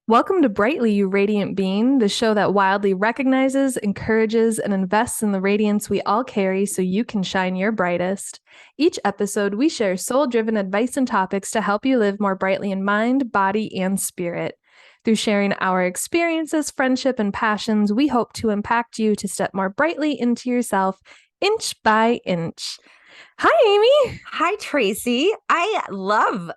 Welcome to Brightly, You Radiant Being, the show that wildly recognizes, encourages, and invests in the radiance we all carry so you can shine your brightest. Each episode, we share soul driven advice and topics to help you live more brightly in mind, body, and spirit. Through sharing our experiences, friendship, and passions, we hope to impact you to step more brightly into yourself, inch by inch. Hi, Amy. Hi, Tracy. I love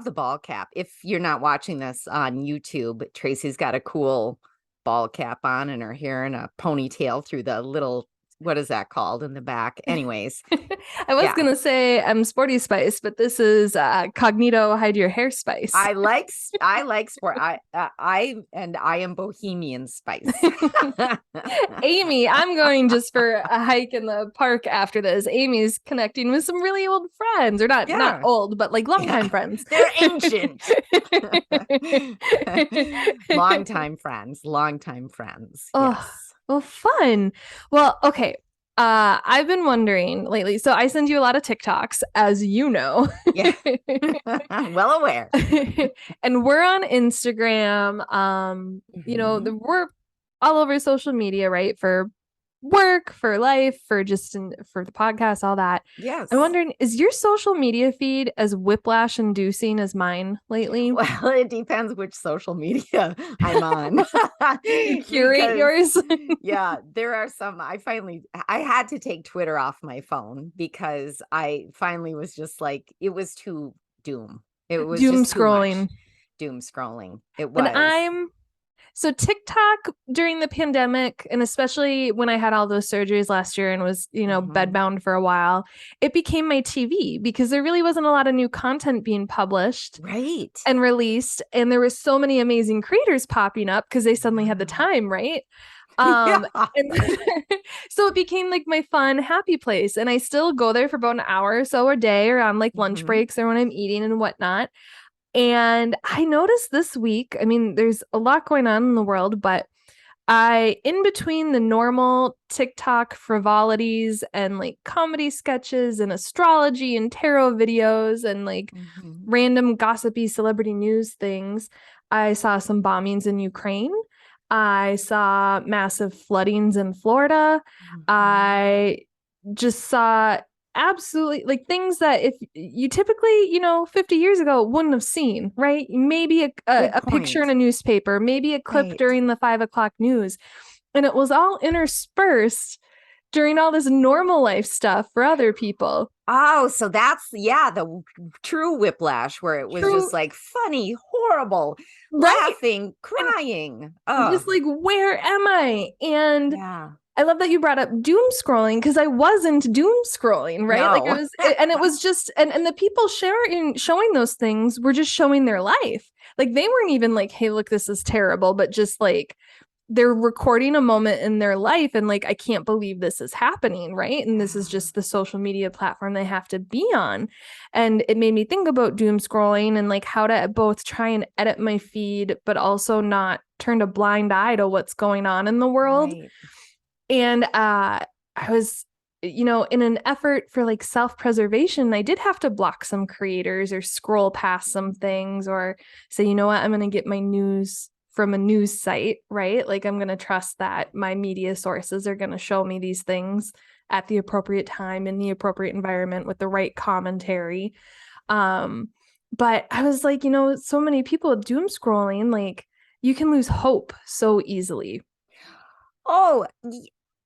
the ball cap. If you're not watching this on YouTube, Tracy's got a cool ball cap on and her hair in a ponytail through the little, what is that called in the back? Anyways, I was yeah. going to say I'm Sporty Spice, but this is Cognito Hide Your Hair Spice. I like sport. I am Bohemian Spice. Amy, I'm going just for a hike in the park after this. Amy's connecting with some really old friends, or not Yeah. old, but like longtime friends. They're ancient. Longtime friends. Oh, Yes. well, fun. Well, okay. I've been wondering lately. So I send you a lot of TikToks, as you know. Yeah. Well aware. And we're on Instagram. We're all over social media, right? For work, for life, for for the podcast, all that. Yes. I'm wondering, is your social media feed as whiplash inducing as mine lately? Well, it depends which social media I'm on. You curate yours? Yeah, there are some. I had to take Twitter off my phone because I finally was just like, it was too doom. It was Doom just too much scrolling. doom scrolling. It And was. so TikTok during the pandemic, and especially when I had all those surgeries last year and was, bedbound for a while, it became my TV because there really wasn't a lot of new content being published Right. and released. And there was so many amazing creators popping up because they suddenly had the time, right? Yeah. And so it became like my fun, happy place. And I still go there for about an hour or so a day or on like lunch breaks or when I'm eating and whatnot. And I noticed this week, I mean, there's a lot going on in the world, but in between the normal TikTok frivolities and like comedy sketches and astrology and tarot videos and like random gossipy celebrity news things, I saw some bombings in Ukraine. I saw massive floodings in Florida. I just saw absolutely like things that if you typically 50 years ago wouldn't have seen, right? Maybe a picture in a newspaper, maybe a clip Right. during the 5 o'clock news, and it was all interspersed during all this normal life stuff for other people. Oh, so that's the true whiplash where it was just like funny, horrible, laughing, crying. I'm just like, where am I? And yeah. I love that you brought up doom scrolling because I wasn't doom scrolling, right? No. Like it was just, and the people showing those things were just showing their life. Like they weren't even like, hey, look, this is terrible, but just like they're recording a moment in their life and like, I can't believe this is happening, right? And this is just the social media platform they have to be on. And it made me think about doom scrolling and like how to both try and edit my feed, but also not turn a blind eye to what's going on in the world. Right. And I was, in an effort for like self-preservation, I did have to block some creators or scroll past some things or say, you know what, I'm going to get my news from a news site, right? Like I'm going to trust that my media sources are going to show me these things at the appropriate time in the appropriate environment with the right commentary. But I was like, so many people doom scrolling, like you can lose hope so easily. Oh,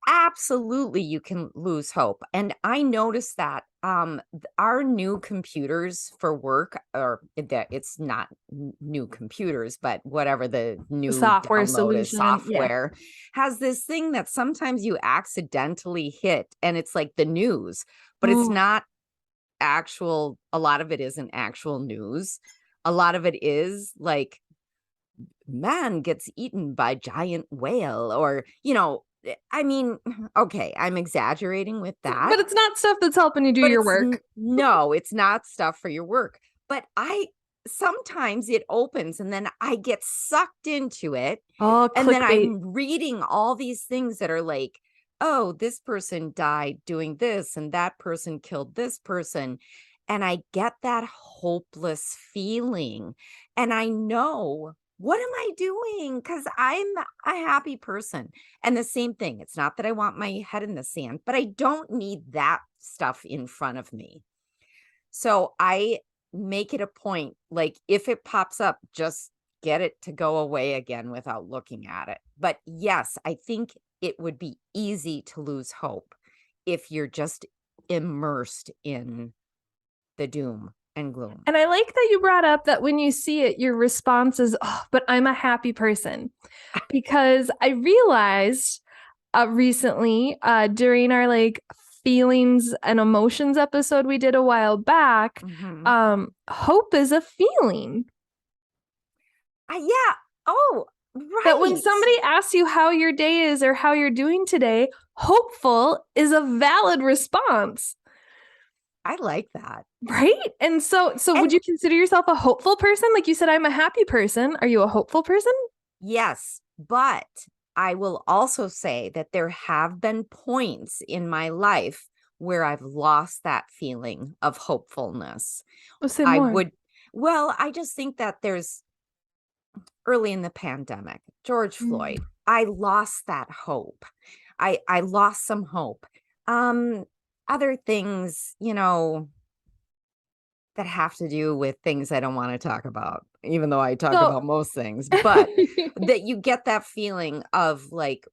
absolutely. You can lose hope. And I noticed that our new computers for work, or that it's not new computers, but whatever the new Software downloaded solution, software has this thing that sometimes you accidentally hit and it's like the news, but it's not actual. A lot of it isn't actual news. A lot of it is like man gets eaten by giant whale or I mean, okay, I'm exaggerating with that, but it's not stuff that's helping you do but your work. no, it's not stuff for your work. But I sometimes it opens and then I get sucked into it. Oh, And then clickbait. I'm reading all these things that are like, oh, this person died doing this and that person killed this person. And I get that hopeless feeling. And I know what am I doing? Because I'm a happy person. And the same thing. It's not that I want my head in the sand, but I don't need that stuff in front of me. So I make it a point, like if it pops up, just get it to go away again without looking at it. But yes, I think it would be easy to lose hope if you're just immersed in the doom and gloom. And I like that you brought up that when you see it, your response is, oh, but I'm a happy person. Because I realized recently during our like feelings and emotions episode we did a while back, hope is a feeling. Yeah. Oh, right. That when somebody asks you how your day is or how you're doing today, hopeful is a valid response. I like that. Right? And so would you consider yourself a hopeful person? Like you said, I'm a happy person. Are you a hopeful person? Yes, but I will also say that there have been points in my life where I've lost that feeling of hopefulness. Say more. I just think that there's early in the pandemic, George Floyd, I lost that hope. I lost some hope. Other things, that have to do with things I don't want to talk about, even though I talk about most things, but that you get that feeling of like,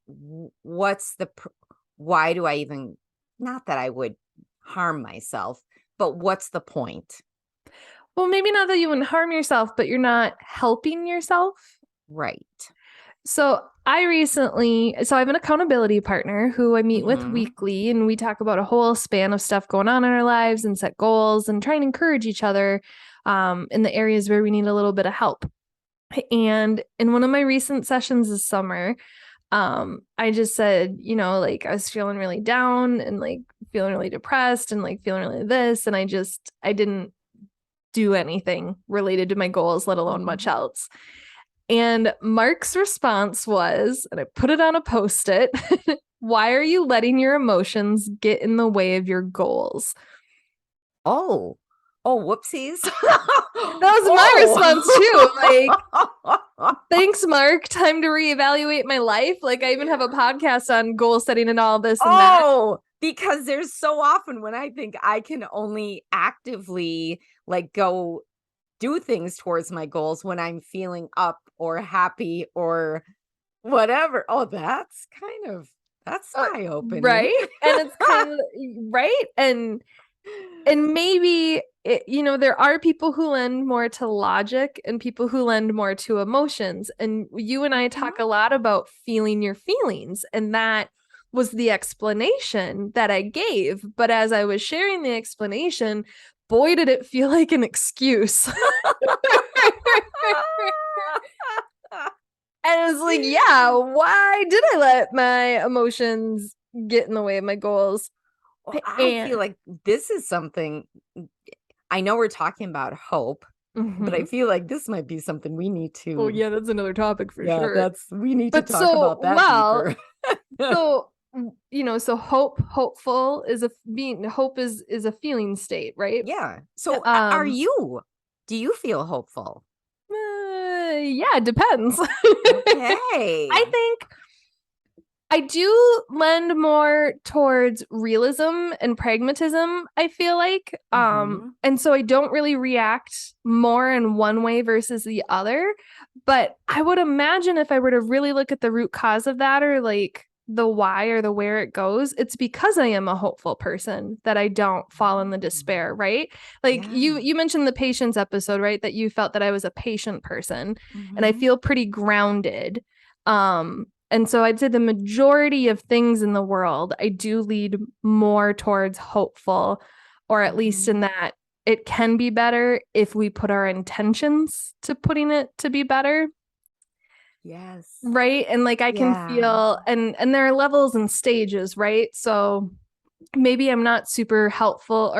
why do I even, not that I would harm myself, but what's the point? Well, maybe not that you wouldn't harm yourself, but you're not helping yourself. Right. So I have an accountability partner who I meet with weekly, and we talk about a whole span of stuff going on in our lives and set goals and try and encourage each other in the areas where we need a little bit of help. And in one of my recent sessions this summer, I just said, like I was feeling really down and like feeling really depressed and like feeling really this. And I didn't do anything related to my goals, let alone much else. And Mark's response was, and I put it on a Post-it, why are you letting your emotions get in the way of your goals? Oh, whoopsies. That was my response too. Like, thanks, Mark. Time to reevaluate my life. Like, I even have a podcast on goal setting and all this and that. Because there's so often when I think I can only actively like go do things towards my goals when I'm feeling up or happy or whatever. Oh, that's eye-opening. Right. And it's kind of right. And maybe there are people who lend more to logic and people who lend more to emotions. And you and I talk a lot about feeling your feelings, and that was the explanation that I gave. But as I was sharing the explanation, boy, did it feel like an excuse. And it's like, yeah, why did I let my emotions get in the way of my goals? Well, I feel like this is something, I know we're talking about hope, but I feel like this might be something we need to. Oh yeah, that's another topic for sure. We need to talk about that deeper. So hopeful is hope is a feeling state, right? Yeah. So do you feel hopeful? Yeah, it depends. Okay. I think I do lend more towards realism and pragmatism, I feel like. And so I don't really react more in one way versus the other. But I would imagine if I were to really look at the root cause of that, or like the why or the where it goes, it's because I am a hopeful person that I don't fall in the despair, right? Like you mentioned the patience episode, right? That you felt that I was a patient person, and I feel pretty grounded. And so I'd say the majority of things in the world, I do lead more towards hopeful, or at least in that it can be better if we put our intentions to putting it to be better. Yes. Right. And like I can feel, and there are levels and stages, right? So maybe I'm not super hopeful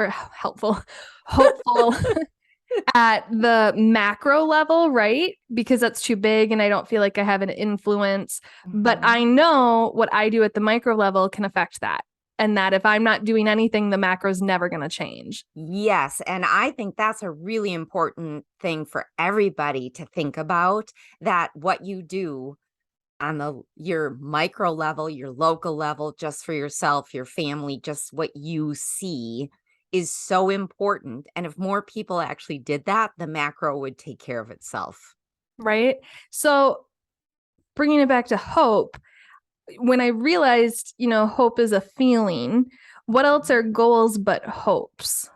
at the macro level, right? Because that's too big and I don't feel like I have an influence. But I know what I do at the micro level can affect that. and that if I'm not doing anything, the macro's never going to change. Yes. And I think that's a really important thing for everybody to think about, that what you do on your micro level, your local level, just for yourself, your family, just what you see is so important. And if more people actually did that, the macro would take care of itself. Right. So bringing it back to hope, when I realized, hope is a feeling, what else are goals but hopes?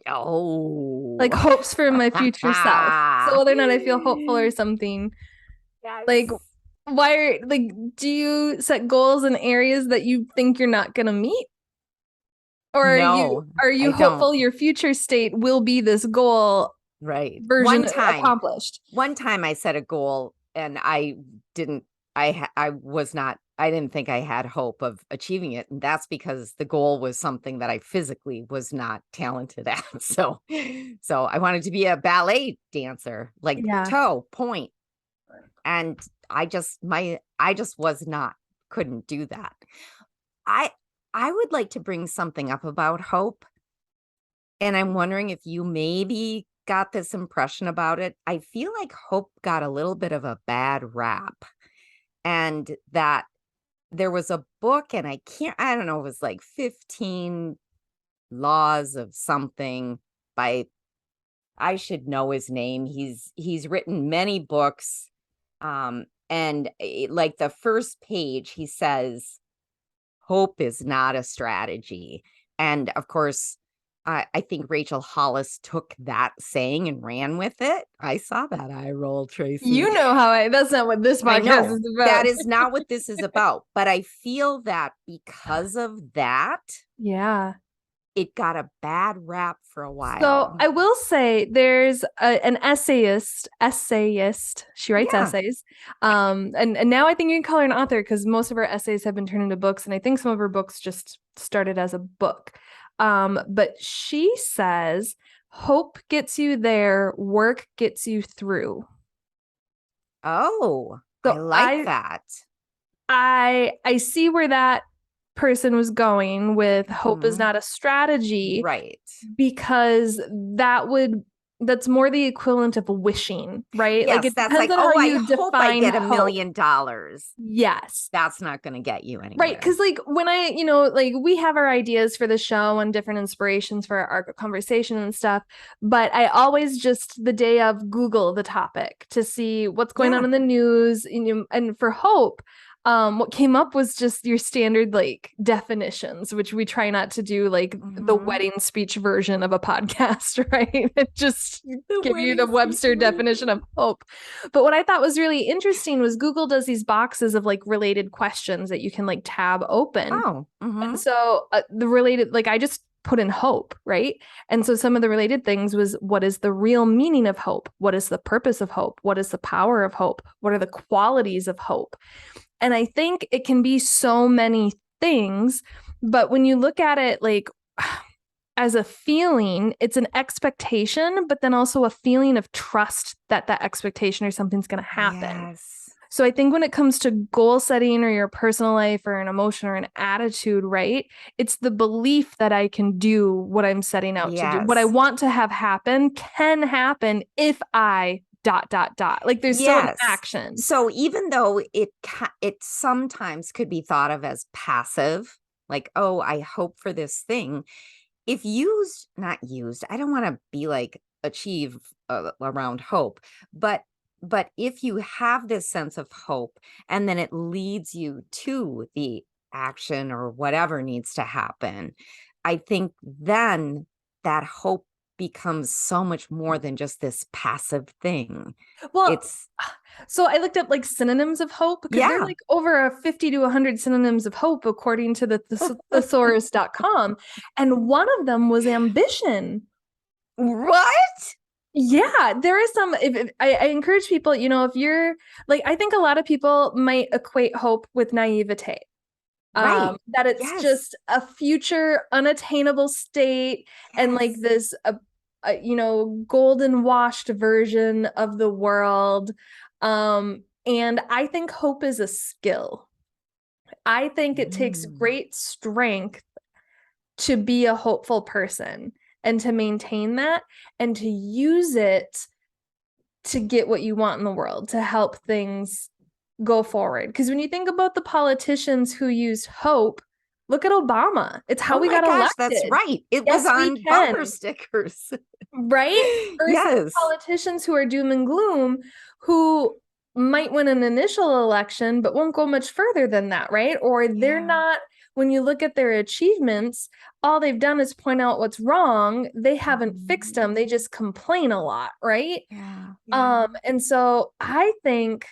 Like Oh, hopes for my future self. So whether or not I feel hopeful or something, like yes. do you set goals in areas that you think you're not going to meet? Or No, are you I don't. hopeful your future state will be this goal Right. version accomplished? One time I set a goal and didn't, I didn't think I had hope of achieving it. And that's because the goal was something that I physically was not talented at. So I wanted to be a ballet dancer, like Yeah. toe, point. And I just couldn't do that. I, I would like to bring something up about hope. And I'm wondering if you maybe got this impression about it. I feel like hope got a little bit of a bad rap, and that there was a book, and I don't know, it was like 15 laws of something by, I should know his name. He's written many books. And like the first page, he says, hope is not a strategy. And of course, I think Rachel Hollis took that saying and ran with it. I saw that eye roll, Tracy. That's not what this I podcast know is about. that is not what this is about. But I feel that because of that, Yeah. it got a bad rap for a So while. I will say there's an essayist. She writes Yeah. essays. And now I think you can call her an author because most of her essays have been turned into books. And I think some of her books just started as a book. But she says, hope gets you there, work gets you through. Oh, I So like that. I see where that person was going with hope is Mhm. not a strategy, Right. because that's more the equivalent of wishing, right? Like Yes, it that's depends like, on oh, how I you hope I define get $1 hope. million. Yes. That's not going to get you Right. anywhere. Because, like, when we have our ideas for the show and different inspirations for our conversation and stuff. But I always just the day of Google the topic to see what's going on Yeah. in the news. And for hope, what came up was just your standard like definitions, which we try not to do like the Mhm. wedding speech version of a podcast, right? It just The give you the wedding Webster speech. definition of hope. But what I thought was really interesting was Google does these boxes of like related questions that you can like tab open. Oh, And so the related, like I just put in hope, right? And so some of the related things was, what is the real meaning of hope? What is the purpose of hope? What is the power of hope? What are the qualities of hope? And I think it can be so many things, but when you look at it like as a feeling, it's an expectation, but then also a feeling of trust that that expectation or something's going to happen. yes. So I think when it comes to goal setting or your personal life or an emotion or an attitude, right? It's the belief that I can do what I'm setting out to do. What I Yes. want to have happen can happen if I ... Like there's still an Yes. action. So even though it sometimes could be thought of as passive, like, oh, I hope for this thing, if used, not used, I don't want to be like achieve around hope, but if you have this sense of hope and then it leads you to the action or whatever needs to happen, I think then that hope becomes so much more than just this passive thing. Well, It's so I looked up like synonyms of hope because there are yeah. like over 50 to 100 synonyms of hope according to the thesaurus.com. And one of them was ambition. What? Yeah, there is some. I encourage people, if you're like, I think a lot of people might equate hope with naivete. Right. That it's Yes. just a future unattainable state and like Yes. this, golden washed version of the world. And I think hope is a skill. I think it takes Mm. great strength to be a hopeful person and to maintain that and to use it to get what you want in the world, to help things go forward. Because when you think about the politicians who used hope, look at Obama. It's how Oh we my got gosh, that's elected. right. It was Yes, we on bumper can. stickers. Right? Versus Yes. politicians who are doom and gloom, who might win an initial election, but won't go much further than that, right? Or they're Yeah. not, when you look at their achievements, all they've done is point out what's wrong. They haven't fixed them. They just complain a lot, right? Yeah. Yeah. And so I think,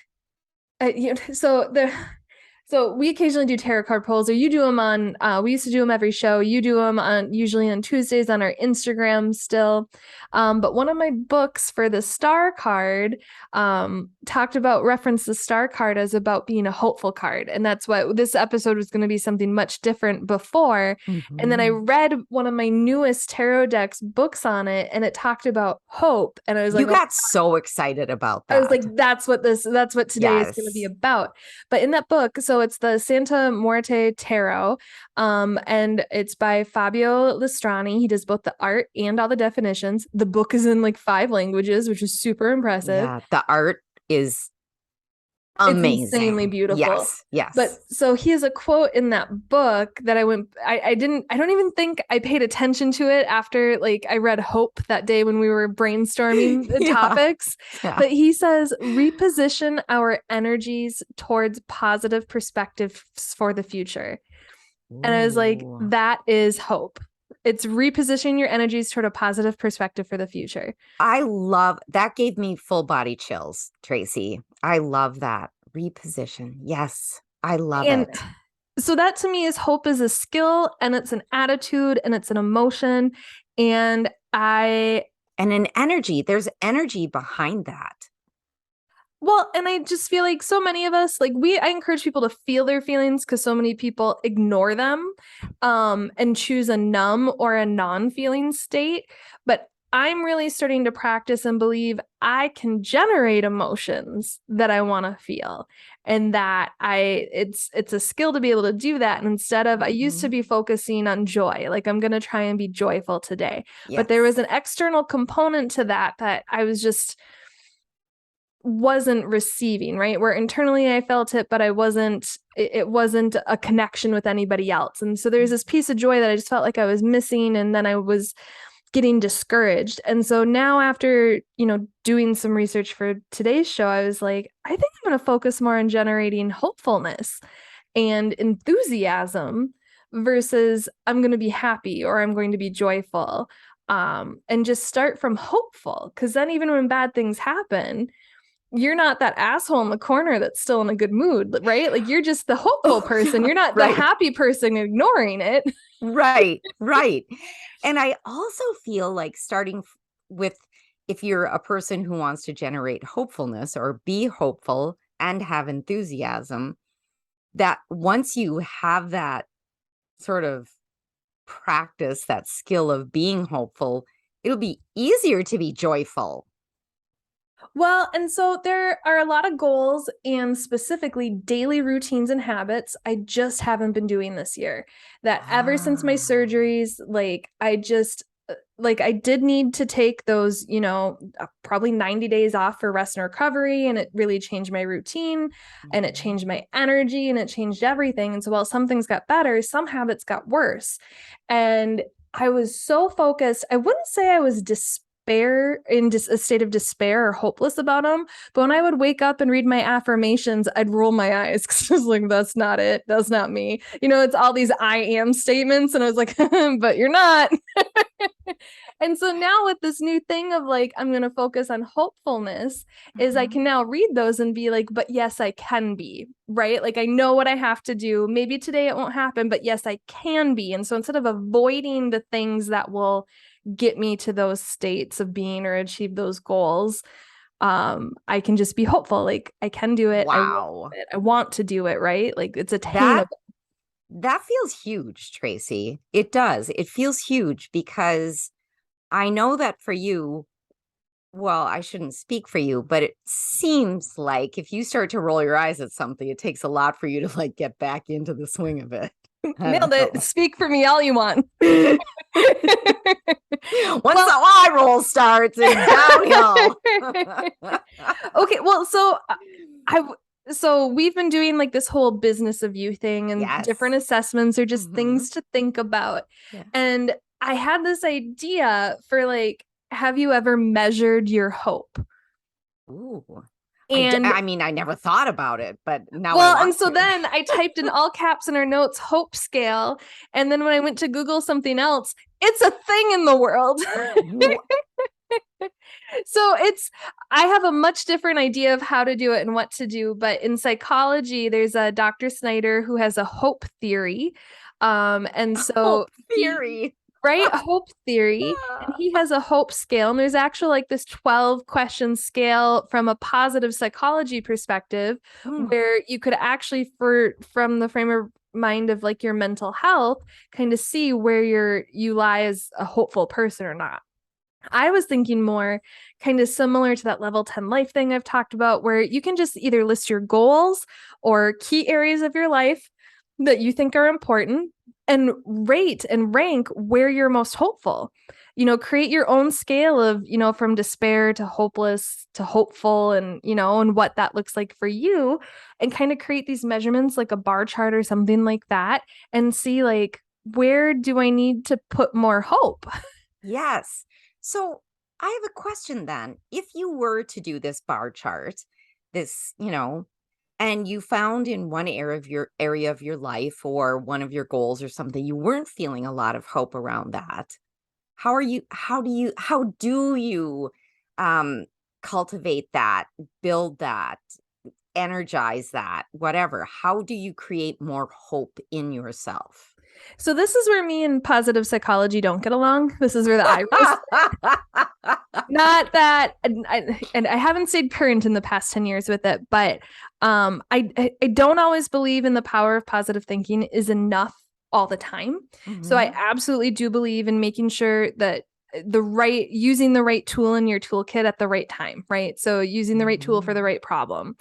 so we occasionally do tarot card pulls, or you do them on, we used to do them every show. You do them on usually on Tuesdays on our Instagram still. But one of my books for the star card referenced the star card as about being a hopeful card. And that's what this episode was going to be, something much different before. And then I read one of my newest tarot decks books on it, and it talked about hope. And I was You like, oh, got so excited about I was that. like, that's what today is going to be Yes. about. But in that book, so it's the Santa Morte Tarot, and it's by Fabio Listrani. He does both the art and all the definitions. The book is in like 5 languages, which is super impressive. Yeah. The art is It's insanely amazing. beautiful. Yes. Yes. But so he has a quote in that book that I don't even think I paid attention to it after like I read Hope that day when we were brainstorming the Yeah. topics. Yeah. But he says, reposition our energies towards positive perspectives for the future. And I was like, Ooh. that is hope. It's repositioning your energies toward a positive perspective for the future. I love that. Gave me full body chills, Tracy. I love that. Reposition. Yes. I love And it. so that to me is hope is a skill, and it's an attitude, and it's an emotion. And And an energy. There's energy behind that. and I just feel like so many of us, like I encourage people to feel their feelings, because so many people ignore them, and choose a numb or a non-feeling state. But I'm really starting to practice and believe I can generate emotions that I want to feel, and that it's a skill to be able to do that. And instead of, I used to be focusing on joy, like I'm going to try and be joyful today. Yes. But there was an external component to that I was just wasn't receiving, right? Where internally I felt it, but it wasn't a connection with anybody else. And so there's this piece of joy that I just felt like I was missing. And then I was getting discouraged. And so now, after, doing some research for today's show, I was like, I think I'm going to focus more on generating hopefulness and enthusiasm versus I'm going to be happy or I'm going to be joyful. And just start from hopeful. Because then even when bad things happen, you're not that asshole in the corner that's still in a good mood, right? Like you're just the hopeful person. You're not the happy person ignoring it. Right, right. And I also feel like starting with, if you're a person who wants to generate hopefulness or be hopeful and have enthusiasm, that once you have that sort of practice, that skill of being hopeful, it'll be easier to be joyful. Well, and so there are a lot of goals and specifically daily routines and habits I just haven't been doing this year. That ever since my surgeries, I did need to take those, probably 90 days off for rest and recovery. And it really changed my routine, and it changed my energy, and it changed everything. And so while some things got better, some habits got worse. And I was so focused. I wouldn't say I was in a state of despair or hopeless about them. But when I would wake up and read my affirmations, I'd roll my eyes because I was like, that's not it. That's not me. It's all these I am statements. And I was like, but you're not. And so now with this new thing of like, I'm going to focus on hopefulness, is I can now read those and be like, but yes, I can be, right? Like I know what I have to do. Maybe today it won't happen, but yes, I can be. And so instead of avoiding the things that will get me to those states of being or achieve those goals, I can just be hopeful. Like I can do it. Wow. I want to do it, right? Like it's attainable. That feels huge, Tracy. It does. It feels huge because I know that for you, well, I shouldn't speak for you, but it seems like if you start to roll your eyes at something, it takes a lot for you to like get back into the swing of it. I Nailed don't it. know. Speak for me all you want. Once the Well, eye roll starts, it's downhill. okay, well, I so we've been doing like this whole business of you thing, and different Yes. assessments are just Hmm. things to think about. Yeah. And I had this idea for like, have you ever measured your hope? Ooh. And I mean, I never thought about it, but now I well, and want so to. then I typed in all caps in our notes hope scale. And then when I went to Google something else, it's a thing in the world. So I have a much different idea of how to do it and what to do. But in psychology, there's a Dr. Snyder who has a hope theory. And so Hope theory. right, hope theory. And he has a hope scale. And there's actually like this 12 question scale from a positive psychology perspective, Hmm. where you could actually, from the frame of mind of like your mental health, kind of see where you lie as a hopeful person or not. I was thinking more kind of similar to that level 10 life thing I've talked about, where you can just either list your goals or key areas of your life that you think are important and rate and rank where you're most hopeful. Create your own scale of, from despair to hopeless to hopeful, and what that looks like for you, and kind of create these measurements like a bar chart or something like that, and see like, where do I need to put more hope? Yes. So I have a question then. If you were to do this bar chart, and you found in one area of your life or one of your goals or something, you weren't feeling a lot of hope around that. How do you um cultivate that, build that, energize that, whatever? How do you create more hope in yourself? So this is where me and positive psychology don't get along. This is where the eye rolls. Not that, and I haven't stayed current in the past 10 years with it, but I don't always believe in the power of positive thinking is enough all the time. So I Hmm. absolutely do believe in making sure that using the right tool in your toolkit at the right time, right? So using the right tool for the Hmm. right problem.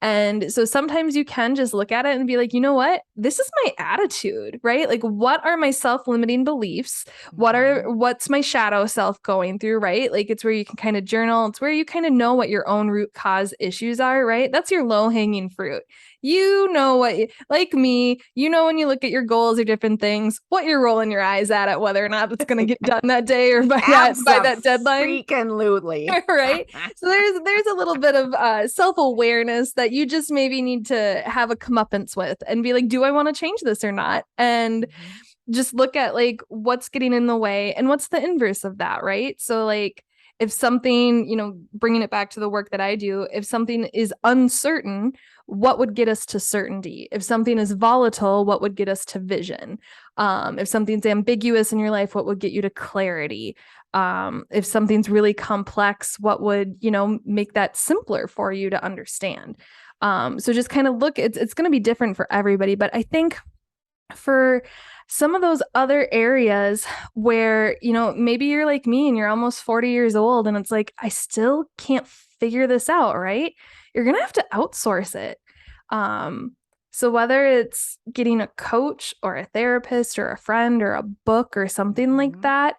And so sometimes you can just look at it and be like, you know what? This is my attitude, right? Like, what are my self-limiting beliefs? Hmm. What's my shadow self going through, right? Like, it's where you can kind of journal. It's where you kind of know what your own root cause issues are, right? That's your low-hanging fruit. Like me, when you look at your goals or different things, what you're rolling your eyes at whether or not it's going to get done that day or by that deadline. Abso-freaking-lutely. Right, so there's a little bit of self-awareness that you just maybe need to have a comeuppance with and be like, do I want to change this or not? And Mhm. just look at like what's getting in the way and what's the inverse of that, right? So like, if something, bringing it back to the work that I do, if something is uncertain, what would get us to certainty? If something is volatile, what would get us to vision? If something's ambiguous in your life, what would get you to clarity? If something's really complex, what would, make that simpler for you to understand? So just kind of look, it's going to be different for everybody, but I think for some of those other areas where, maybe you're like me and you're almost 40 years old and it's like, I still can't figure this out, right? You're going to have to outsource it. So whether it's getting a coach or a therapist or a friend or a book or something like Mhm. that,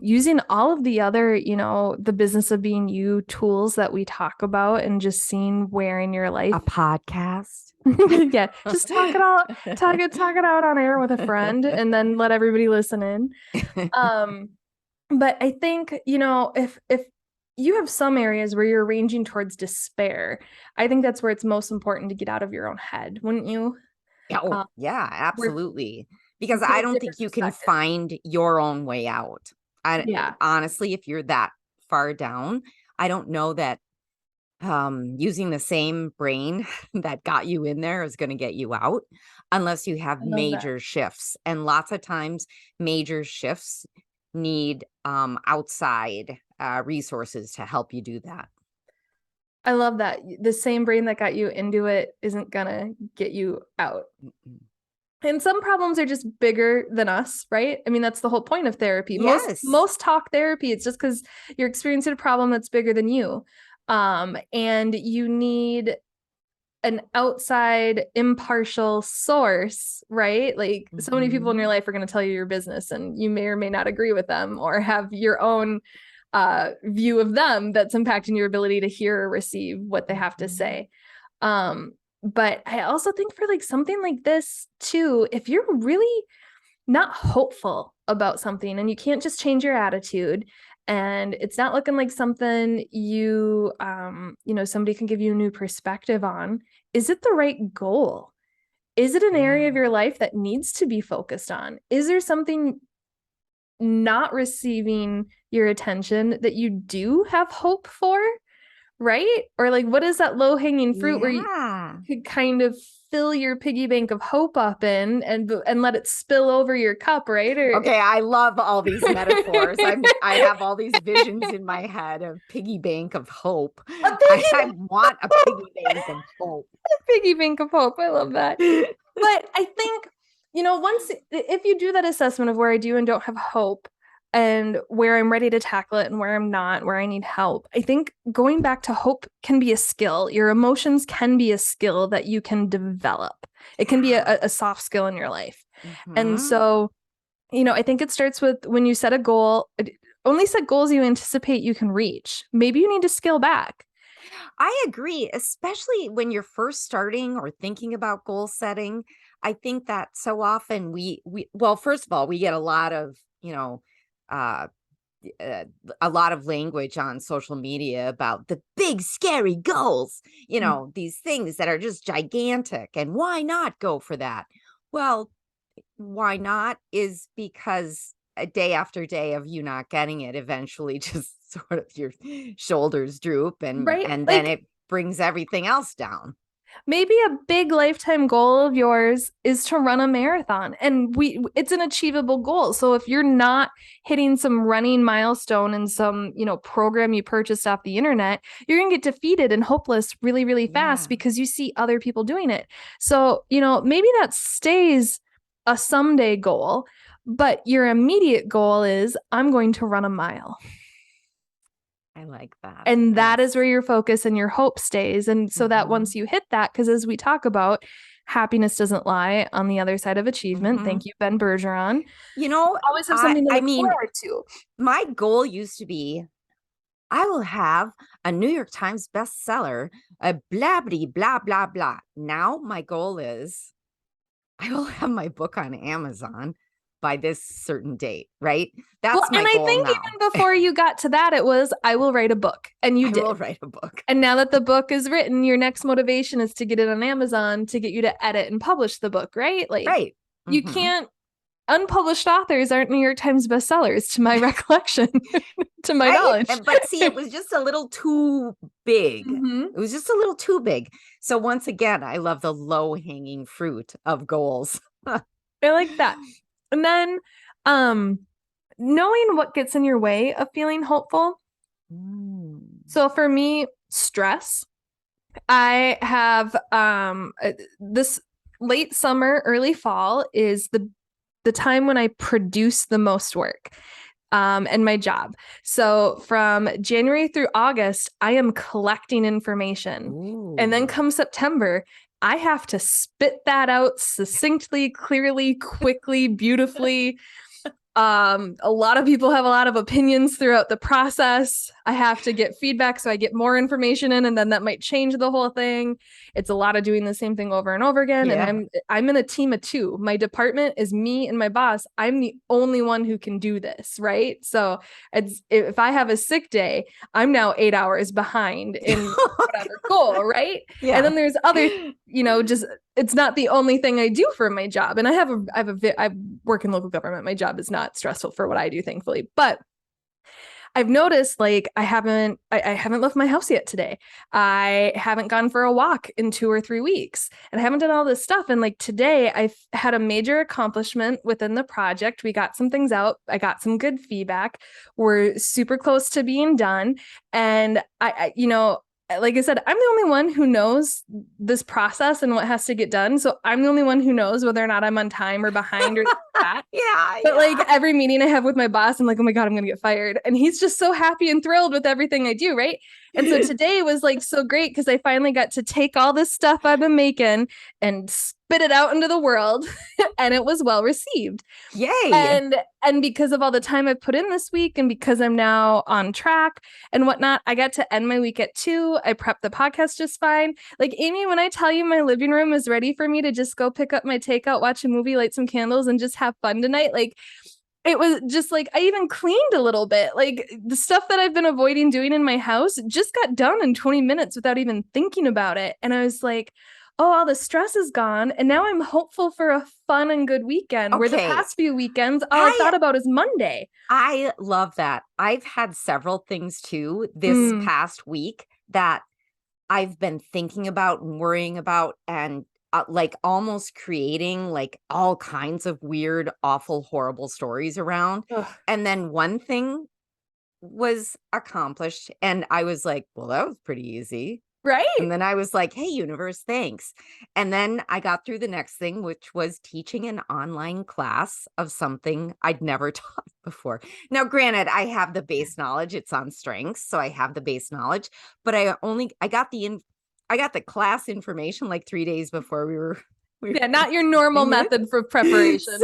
using all of the other, the business of being you tools that we talk about, and just seeing where in your life. A podcast. Yeah, just talk it out on air with a friend and then let everybody listen in. Um, but I think, if you have some areas where you're ranging towards despair, I think that's where it's most important to get out of your own head, wouldn't you? Yeah, oh, Uh, yeah, where absolutely. Because get I a don't think different you can perspective. find your own way out. Yeah, Honestly, if you're that far down, I don't know that using the same brain that got you in there is going to get you out unless you have I love that. major shifts. And lots of times, major shifts need outside resources to help you do that. I love that. The same brain that got you into it isn't gonna get you out. Mm-mm. And some problems are just bigger than us, right? I mean, that's the whole point of therapy. Yes. Most talk therapy, it's just because you're experiencing a problem that's bigger than you. And you need an outside impartial source, right? Like so many people in your life are going to tell you your business and you may or may not agree with them or have your own view of them that's impacting your ability to hear or receive what they have to say. But I also think for like something like this too, if you're really not hopeful about something and you can't just change your attitude and it's not looking like something somebody can give you a new perspective on, is it the right goal? Is it an area of your life that needs to be focused on? Is there something not receiving your attention that you do have hope for? Right? Or like, what is that low hanging fruit where you could kind of fill your piggy bank of hope up in and let it spill over your cup, right? Okay, I love all these metaphors. I have all these visions in my head of piggy bank of hope. I want a piggy bank of hope. A piggy bank of hope. I love that. But I think, if you do that assessment of where I do and don't have hope, and where I'm ready to tackle it and where I'm not, where I need help. I think going back to hope can be a skill. Your emotions can be a skill that you can develop. It can be a soft skill in your life. And so, I think it starts with when you set a goal, only set goals you anticipate you can reach. Maybe you need to scale back. I agree, especially when you're first starting or thinking about goal setting. I think that so often well, first of all, we get a lot of, uh, a lot of language on social media about the big scary goals, these things that are just gigantic, and why not go for that? Well, why not is because a day after day of you not getting it, eventually just sort of your shoulders droop and Right? then it brings everything else down. Maybe a big lifetime goal of yours is to run a marathon, and it's an achievable goal. So if you're not hitting some running milestone in some, program you purchased off the internet, you're going to get defeated and hopeless really, really fast because you see other people doing it. So, maybe that stays a someday goal, but your immediate goal is I'm going to run a mile. I like that. And that is where your focus and your hope stays. And so that once you hit that, because as we talk about, happiness doesn't lie on the other side of achievement. Thank you, Ben Bergeron. Always have something to look forward to. My goal used to be, I will have a New York Times bestseller, a blah, blah, blah, blah. Now my goal is I will have my book on Amazon by this certain date, right? That's my goal now. And I think even before you got to that, it was, I will write a book. And you did. I will write a book. And now that the book is written, your next motivation is to get it on Amazon to get you to edit and publish the book, right? Like, right. You can't, unpublished authors aren't New York Times bestsellers, to my recollection, to my knowledge. But see, it was just a little too big. It was just a little too big. So once again, I love the low hanging fruit of goals. I like that. And then knowing what gets in your way of feeling hopeful. So for me, stress. I have this late summer, early fall is the time when I produce the most work and my job. So from January through August, I am collecting information. Ooh. And then come September, I have to spit that out succinctly, clearly, quickly, beautifully. A lot of people have a lot of opinions throughout the process. I have to get feedback so I get more information in, and then that might change the whole thing. It's a lot of doing the same thing over and over again. Yeah. And I'm in a team of two. My department is me and my boss. I'm the only one who can do this, right? So if I have a sick day, I'm now 8 hours behind in whatever goal, right? Yeah. And then there's other, just it's not the only thing I do for my job. And I work in local government. My job is not stressful for what I do, thankfully. But I've noticed like I haven't left my house yet today. I haven't gone for a walk in 2 or 3 weeks, and I haven't done all this stuff. And like today I've had a major accomplishment within the project. We got some things out. I got some good feedback. We're super close to being done. And like I said, I'm the only one who knows this process and what has to get done. So I'm the only one who knows whether or not I'm on time or behind or that. But like every meeting I have with my boss, I'm like, oh my God, I'm going to get fired. And he's just so happy and thrilled with everything I do. Right. And so today was like so great because I finally got to take all this stuff I've been making and spit it out into the world. And it was well received. Yay. And because of all the time I've put in this week and because I'm now on track and whatnot, I got to end my week at 2. I prepped the podcast just fine. Like, Amy, when I tell you my living room is ready for me to just go pick up my takeout, watch a movie, light some candles, and just have fun tonight, like, it was just like I even cleaned a little bit. Like the stuff that I've been avoiding doing in my house just got done in 20 minutes without even thinking about it. And I was like, oh, all the stress is gone. And now I'm hopeful for a fun and good weekend where the past few weekends, all I thought about is Monday. I love that. I've had several things too this past week that I've been thinking about and worrying about and like almost creating like all kinds of weird, awful, horrible stories around. Ugh. And then one thing was accomplished and I was like, well, that was pretty easy. Right. And then I was like, hey, universe, thanks. And then I got through the next thing, which was teaching an online class of something I'd never taught before. Now, granted, I have the base knowledge. It's on strengths. So I have the base knowledge, but I got the class information like 3 days before we were not your normal method for preparation.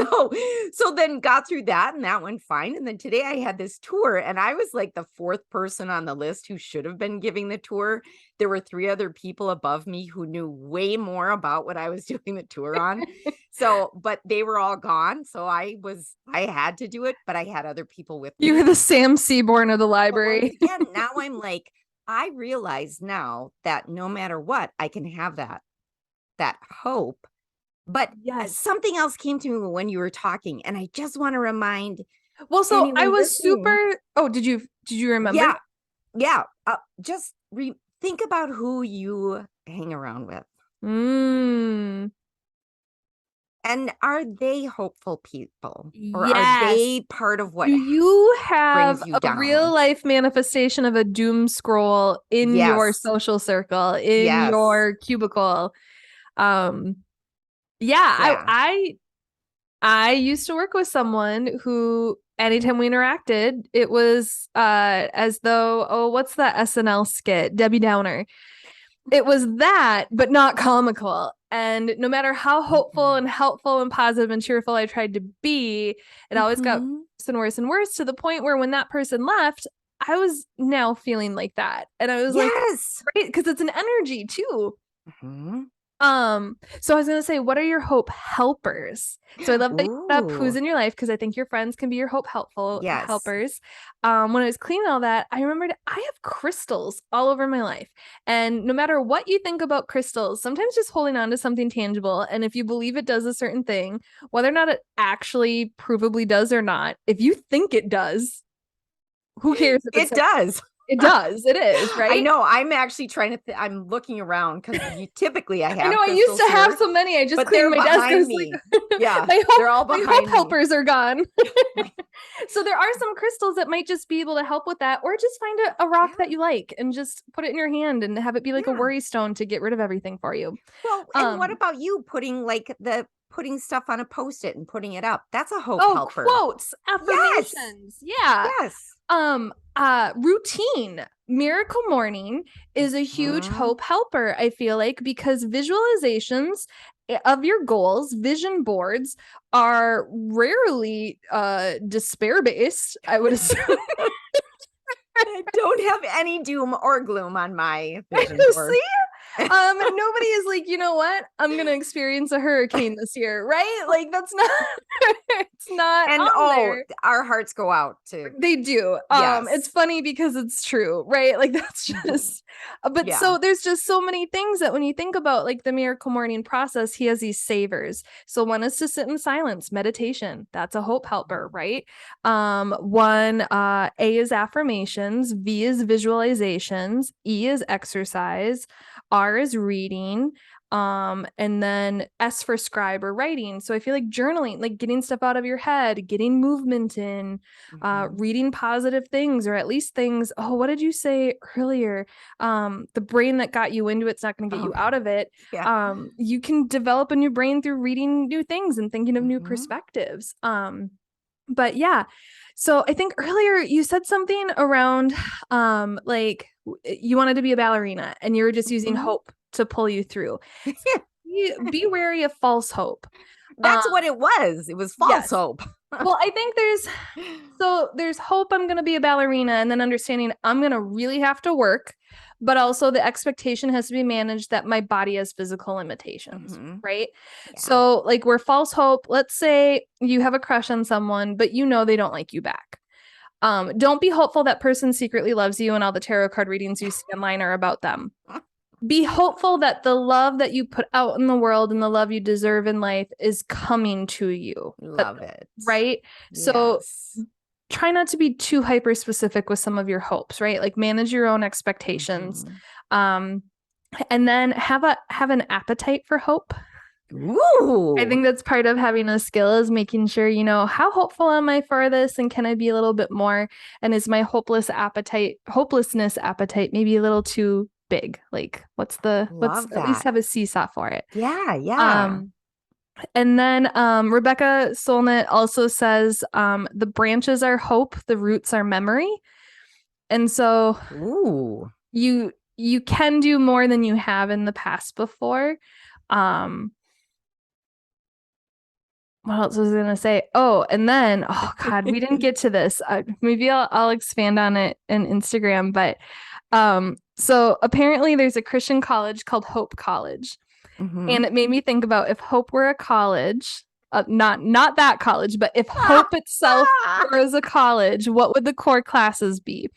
So then got through that and that went fine. And then today I had this tour and I was like the 4th person on the list who should have been giving the tour. There were 3 other people above me who knew way more about what I was doing the tour on. But they were all gone. So I had to do it, but I had other people with me. You were the Sam Seaborn of the library. Again, now I'm like, I realize now that no matter what, I can have that hope. But something else came to me when you were talking, and I just want to remind. Well, so I was super. Oh, did you remember? Yeah. Just think about who you hang around with. And are they hopeful people, or are they part of what? Do you have a real life manifestation of a doom scroll in your social circle, in your cubicle? I used to work with someone who anytime we interacted, it was as though, oh, what's that SNL skit? Debbie Downer. It was that, but not comical. And no matter how hopeful and helpful and positive and cheerful I tried to be, it always got worse and worse and worse to the point where when that person left, I was now feeling like that. And I was like, right, because it's an energy too. So I was going to say, what are your hope helpers? So I love that you brought up who's in your life, because I think your friends can be your hope helpers. When I was cleaning all that, I remembered I have crystals all over my life. And no matter what you think about crystals, sometimes just holding on to something tangible, and if you believe it does a certain thing, whether or not it actually provably does or not, if you think it does, who cares if it does? It does. It is, right? I know. I'm actually trying to. I'm looking around because typically I have. I know. I used to have so many. I just cleaned my desk. I was like, they're all behind me. My hope helpers are gone. So there are some crystals that might just be able to help with that, or just find a rock that you like and just put it in your hand and have it be like a worry stone to get rid of everything for you. Well, and what about you putting stuff on a Post-it and putting it up? That's a hope helper. Quotes, affirmations. Yes. Routine. Miracle Morning is a huge hope helper, I feel like, because visualizations of your goals, vision boards, are rarely despair based, I would assume. I don't have any doom or gloom on my vision board. See? Nobody is like, you know what? I'm gonna experience a hurricane this year, right? Like that's not it's not. And there. Our hearts go out too. They do. It's funny because it's true, right? Like that's just but so there's just so many things that when you think about like the Miracle Morning process, he has these savers. So one is to sit in silence, meditation. That's a hope helper, right? A is affirmations, V is visualizations, E is exercise, R is reading, And then S for scribe or writing. So I feel like journaling, like getting stuff out of your head, getting movement in, reading positive things, or at least things. Oh, what did you say earlier? The brain that got you into it's not going to get you out of it. Yeah. You can develop a new brain through reading new things and thinking of new perspectives. But yeah. So I think earlier you said something around like you wanted to be a ballerina and you were just using hope to pull you through. So be wary of false hope. That's what it was. It was false hope. Well, I think there's hope I'm going to be a ballerina, and then understanding I'm going to really have to work, but also the expectation has to be managed that my body has physical limitations, right? Yeah. So like we're false hope. Let's say you have a crush on someone, but you know they don't like you back. Don't be hopeful that person secretly loves you and all the tarot card readings you see online are about them. Be hopeful that the love that you put out in the world and the love you deserve in life is coming to you. Love it. Right? Yes. So try not to be too hyper specific with some of your hopes, right? Like manage your own expectations. And then have an appetite for hope. Ooh. I think that's part of having a skill is making sure, you know, how hopeful am I for this? And can I be a little bit more? And is my hopelessness appetite maybe a little too big? Like let's at least have a seesaw for it. Yeah. And then Rebecca Solnit also says the branches are hope, the roots are memory. And so you can do more than you have in the past before. What else was I going to say? Oh, and then, oh God, we didn't get to this. Maybe I'll expand on it in Instagram. But so apparently there's a Christian college called Hope College. And it made me think about if hope were a college, not that college, but if hope itself was a college, what would the core classes be?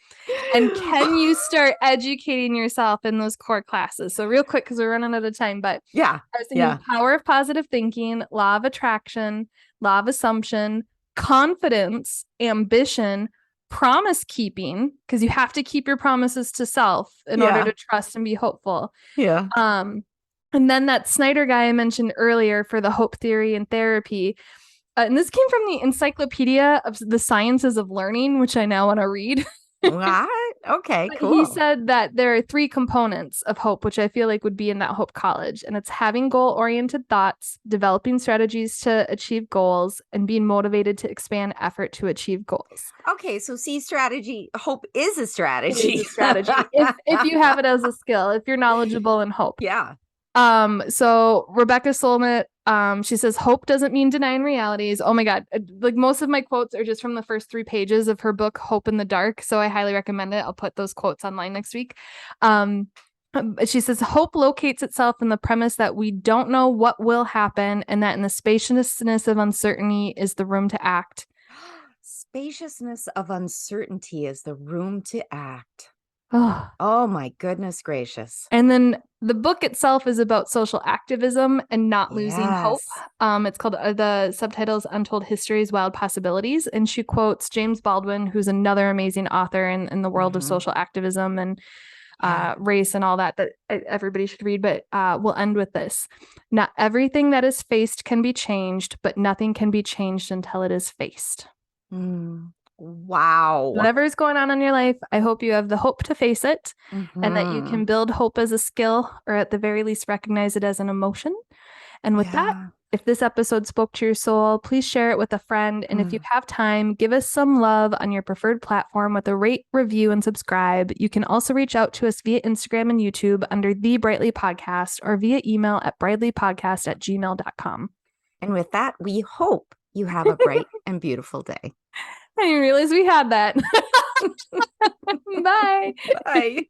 And can you start educating yourself in those core classes? So real quick, because we're running out of time, but I was thinking power of positive thinking, law of attraction, law of assumption, confidence, ambition, promise keeping, because you have to keep your promises to self in order to trust and be hopeful. And then that Snyder guy I mentioned earlier for the hope theory and therapy. And this came from the Encyclopedia of the Sciences of Learning, which I now want to read. Okay, cool. He said that there are 3 components of hope, which I feel like would be in that Hope College. And it's having goal-oriented thoughts, developing strategies to achieve goals, and being motivated to expand effort to achieve goals. Okay, so strategy. Hope is a strategy. It is a strategy. if you have it as a skill, if you're knowledgeable in hope. Yeah. So Rebecca Solnit, she says, hope doesn't mean denying realities. Oh my God. Like most of my quotes are just from the first 3 pages of her book, Hope in the Dark. So I highly recommend it. I'll put those quotes online next week. She says, hope locates itself in the premise that we don't know what will happen and that in the spaciousness of uncertainty is the room to act. Spaciousness of uncertainty is the room to act. Oh my goodness gracious. And then the book itself is about social activism and not losing hope. It's called the subtitles Untold Histories, Wild Possibilities. And she quotes James Baldwin, who's another amazing author in the world of social activism and race and all that everybody should read. But we'll end with this. Not everything that is faced can be changed, but nothing can be changed until it is faced. Wow. Whatever is going on in your life, I hope you have the hope to face it and that you can build hope as a skill, or at the very least recognize it as an emotion. And with that, if this episode spoke to your soul, please share it with a friend. And if you have time, give us some love on your preferred platform with a rate, review, and subscribe. You can also reach out to us via Instagram and YouTube under The Brightly Podcast or via email at brightlypodcast@gmail.com. And with that, we hope you have a bright and beautiful day. I didn't realize we had that. Bye. Bye.